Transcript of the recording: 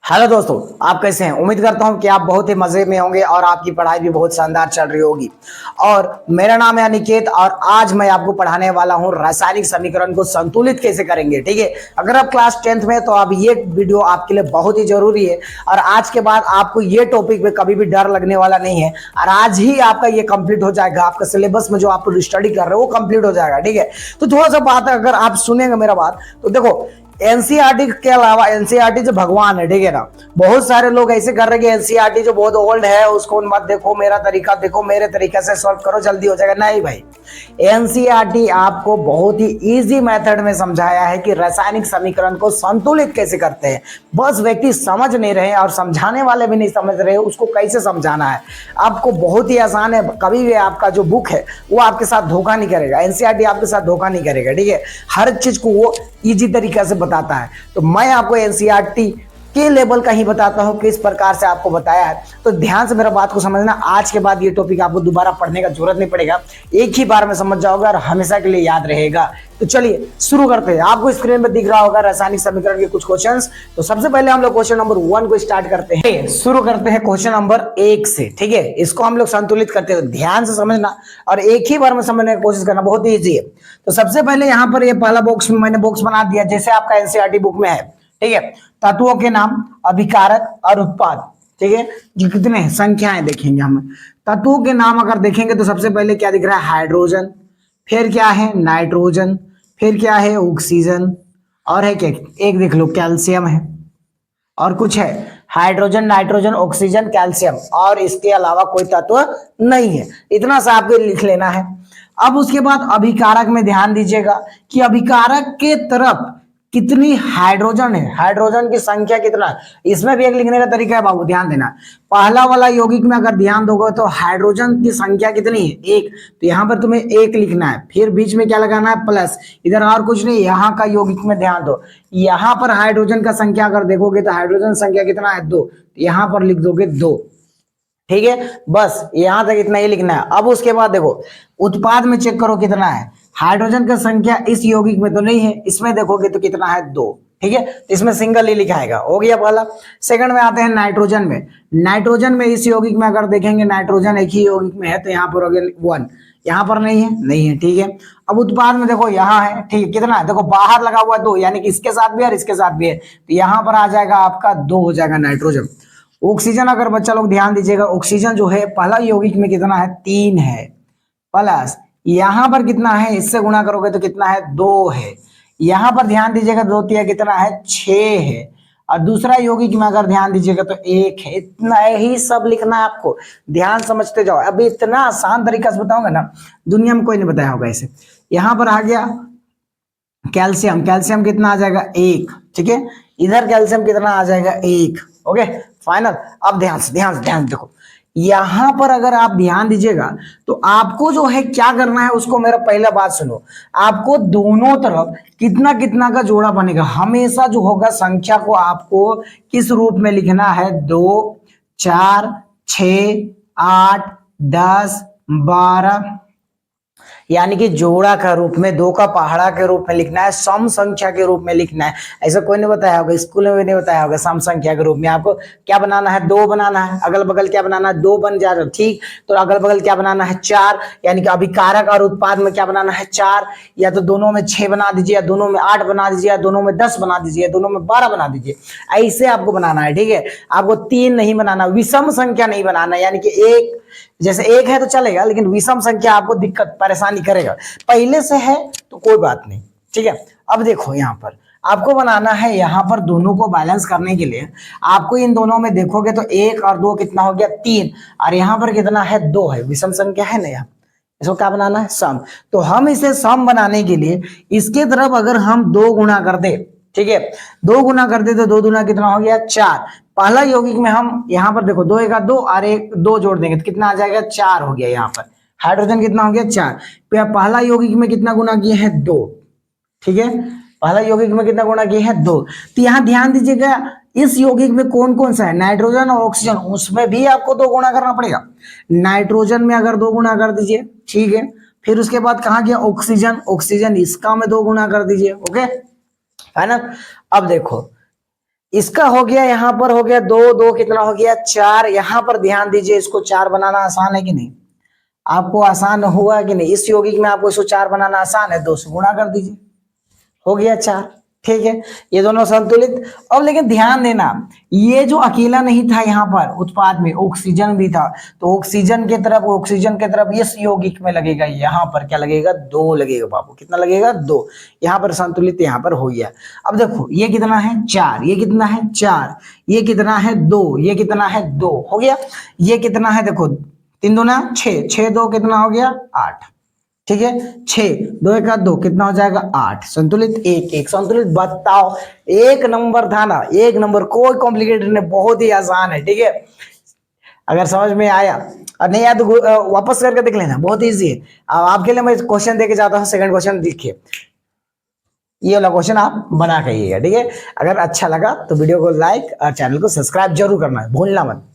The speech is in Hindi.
हेलो दोस्तों, आप कैसे हैं। उम्मीद करता हूं कि आप बहुत ही मजे में होंगे और आपकी पढ़ाई भी बहुत शानदार चल रही होगी। और मेरा नाम है अनिकेत और आज मैं आपको पढ़ाने वाला हूं रासायनिक समीकरण को संतुलित कैसे करेंगे। ठीक है, अगर आप क्लास 10th में तो अब ये वीडियो आपके लिए बहुत ही जरूरी है और आज के बाद आपको ये टॉपिक पे कभी भी डर लगने वाला नहीं है और आज ही आपका ये कंप्लीट हो जाएगा। आपका सिलेबस में जो आप स्टडी कर रहे हो वो कंप्लीट हो जाएगा। ठीक है, तो थोड़ा सा बात है, अगर आप सुनेंगे मेरा बात तो देखो, एनसीईआरटी के अलावा एनसीईआरटी जो भगवान है, ठीक है ना। बहुत सारे लोग ऐसे कर रहे हैं कि एनसीईआरटी जो बहुत ओल्ड है उसको मत देखो, मेरा तरीका देखो, मेरे तरीके से सॉल्व करो जल्दी हो जाएगा। नहीं भाई, एनसीईआरटी आपको बहुत ही इजी मेथड में समझाया है कि रासायनिक समीकरण को संतुलित कैसे करते हैं। बस व्यक्ति समझ नहीं रहे और समझाने वाले भी नहीं समझ रहे उसको कैसे समझाना है। आपको बहुत ही आसान है, कभी भी आपका जो बुक है वो आपके साथ धोखा नहीं करेगा। एनसीईआरटी आपके साथ धोखा नहीं करेगा। ठीक है, हर चीज को वो इजी तरीका से बताता है। तो मैं आपको एनसीईआरटी के लेवल का ही बताता हूं किस प्रकार से आपको बताया है। तो ध्यान से मेरा बात को समझना। आज के बाद ये टॉपिक आपको दोबारा पढ़ने का जरूरत नहीं पड़ेगा, एक ही बार में समझ जाओगे और हमेशा के लिए याद रहेगा। तो चलिए शुरू करते हैं। आपको स्क्रीन पर दिख रहा होगा रासायनिक समीकरण के कुछ क्वेश्चंस। तो सबसे पहले हम लोग क्वेश्चन नंबर 1 को स्टार्ट करते हैं। शुरू करते हैं क्वेश्चन नंबर 1 से। ठीक है, इसको हम लोग संतुलित करते हैं। ध्यान से समझना और एक ही बार में समझने की कोशिश करना, बहुत ही ईजी है। तो सबसे पहले यहाँ पर ये पहला बॉक्स में मैंने बॉक्स बना दिया जैसे आपका एनसीईआरटी बुक में है। ठीक है, तत्वों के नाम, अभिकारक और उत्पाद। ठीक है, जो कितने हैं संख्याएं देखेंगे हम। तत्वों के नाम अगर देखेंगे तो सबसे पहले क्या दिख रहा है, हाइड्रोजन। फिर क्या है, नाइट्रोजन। फिर क्या है, ऑक्सीजन। और है क्या, एक देख लो, कैल्शियम है। और कुछ है, हाइड्रोजन, नाइट्रोजन, ऑक्सीजन, कैल्शियम। और इसके अलावा कोई तत्व नहीं है। इतना सा आपको लिख लेना है। अब उसके बाद अभिकारक में ध्यान दीजिएगा कि अभिकारक के तरफ कितनी हाइड्रोजन है, हाइड्रोजन की संख्या कितना है। इसमें भी एक लिखने का तरीका है बाबू, ध्यान देना। पहला वाला यौगिक में अगर ध्यान दोगे तो हाइड्रोजन की संख्या कितनी है, एक। तो यहाँ पर तुम्हें एक लिखना है, फिर बीच में क्या लगाना है, प्लस। इधर और कुछ नहीं, यहाँ का यौगिक में ध्यान दो। यहाँ पर हाइड्रोजन का संख्या अगर देखोगे तो हाइड्रोजन संख्या कितना है, 2। यहाँ पर लिख दोगे 2। ठीक है, बस यहां तक इतना ही लिखना है। अब उसके बाद देखो, उत्पाद में चेक करो कितना है। हाइड्रोजन का संख्या इस यौगिक में तो नहीं है, इसमें देखोगे तो कितना है, 2। ठीक है, इसमें सिंगल ही लिखाएगा, हो गया पहला। सेकंड में आते हैं नाइट्रोजन में। नाइट्रोजन में इस यौगिक में अगर देखेंगे, नाइट्रोजन एक ही यौगिक में है तो यहाँ पर हो गया 1। यहाँ पर नहीं है, नहीं है। ठीक है, अब उत्पाद में देखो यहाँ है। ठीक है, कितना है, देखो बाहर लगा हुआ है 2, यानी कि इसके साथ भी और इसके साथ भी है, तो यहाँ पर आ जाएगा आपका 2 हो जाएगा नाइट्रोजन। ऑक्सीजन अगर बच्चा लोग ध्यान दीजिएगा, ऑक्सीजन जो है पहला यौगिक में कितना है, 3 है। प्लस यहां पर कितना है, इससे गुणा करोगे तो कितना है, 2 है। यहां पर ध्यान दीजिएगा 2 तिया कितना है, 6 है। और दूसरा यौगिक में अगर ध्यान दीजिएगा तो 1 है। इतना ही सब लिखना है आपको, ध्यान समझते जाओ। अभी इतना आसान तरीका से बताऊंगा ना, दुनिया में कोई नहीं बताया होगा ऐसे। यहां पर आ गया कैल्शियम, कैल्शियम कितना आ जाएगा, 1। ठीक है, इधर कैल्शियम कितना आ जाएगा, 1। Okay, final. अब ध्यान देखो, यहां पर अगर आप ध्यान दीजिएगा तो आपको जो है क्या करना है, उसको मेरा पहला बात सुनो। आपको दोनों तरफ कितना कितना का जोड़ा बनेगा। हमेशा जो होगा संख्या को आपको किस रूप में लिखना है, 2, 4, 6, 8, 10, 12, यानी कि जोड़ा का रूप में, 2 का पहाड़ा के रूप में लिखना है, सम संख्या के रूप में लिखना है। ऐसा कोई नहीं बताया होगा, स्कूल में भी नहीं बताया होगा। सम संख्या के रूप में आपको क्या बनाना है, 2 बनाना है। अगल बगल क्या बनाना है, 2 बन जाएगा। ठीक, तो अगल बगल क्या बनाना है, 4। यानी कि अभिकारक और उत्पाद में क्या बनाना है, 4। या तो दोनों में 6 बना दीजिए, या दोनों में 8 बना दीजिए, या दोनों में 10 बना दीजिए, दोनों में 12 बना दीजिए। ऐसे आपको बनाना है। ठीक है, आपको 3 नहीं बनाना, विषम संख्या नहीं बनाना। यानी कि एक जैसे 1 है तो चलेगा, लेकिन विषम संख्या आपको दिक्कत परेशानी करेगा। पहले से है तो कोई बात नहीं। ठीक है, अब देखो यहाँ पर आपको बनाना है, यहाँ पर दोनों को बैलेंस करने के लिए आपको इन दोनों में देखोगे तो 1 और 2 कितना हो गया, 3। और यहाँ पर कितना है, 2 है। विषम संख्या है ना, यहाँ इसको क्या बनाना है, सम। तो हम इसे सम बनाने के लिए इसके तरफ अगर हम 2 गुना कर दे, ठीक है, 2 गुना कर दे तो 2 दूना कितना हो गया, 4। पहला यौगिक में हम यहाँ पर देखो 2 1 2 और 1 2 जोड़ देंगे तो कितना आ जाएगा, 4 हो गया। यहाँ पर हाइड्रोजन कितना हो गया, 4। पहला यौगिक में कितना गुना किए हैं, 2। ठीक है, पहला यौगिक में कितना गुना किए हैं, 2। तो यहाँ ध्यान दीजिएगा, इस यौगिक में कौन कौन सा है, नाइट्रोजन और ऑक्सीजन, उसमें भी आपको 2 गुना करना पड़ेगा। नाइट्रोजन में अगर 2 गुना कर दीजिए, ठीक है। फिर उसके बाद कहाँ गया, ऑक्सीजन, ऑक्सीजन इसका में 2 गुना कर दीजिए। ओके, है ना। अब देखो इसका हो गया, यहां पर हो गया 2, 2 कितना हो गया 4। यहां पर ध्यान दीजिए, इसको 4 बनाना आसान है कि नहीं? आपको आसान हुआ कि नहीं? इस यौगिक में आपको इसको 4 बनाना आसान है, 2 से गुणा कर दीजिए, हो गया 4। ठीक है, ये दोनों संतुलित। अब लेकिन ध्यान देना, ये जो अकेला नहीं था यहाँ पर उत्पाद में, ऑक्सीजन भी था, तो ऑक्सीजन के तरफ इस यौगिक में लगेगा, यहाँ पर क्या लगेगा 2 लगेगा बाबू, कितना लगेगा 2। यहाँ पर संतुलित यहाँ पर हो गया। अब देखो ये कितना है 4, ये कितना है 4, ये कितना है 2, ये कितना है 2, हो गया। ये कितना है देखो 3 दूना 6, 6 2 कितना हो गया 8। ठीक है, 6 2 1 2 कितना हो जाएगा 8। संतुलित 1 1 संतुलित। बताओ, एक नंबर था ना, एक नंबर, कोई कॉम्प्लिकेटेड नहीं, बहुत ही आसान है। ठीक है, अगर समझ में आया और नहीं आया तो वापस करके देख लेना, बहुत इजी है। अब आपके लिए मैं क्वेश्चन देके जाता हूँ, सेकंड क्वेश्चन देखिए, ये वाला क्वेश्चन आप बना के आइएगा। ठीक है, अगर अच्छा लगा तो वीडियो को लाइक और चैनल को सब्सक्राइब जरूर करना है, भूलना मत।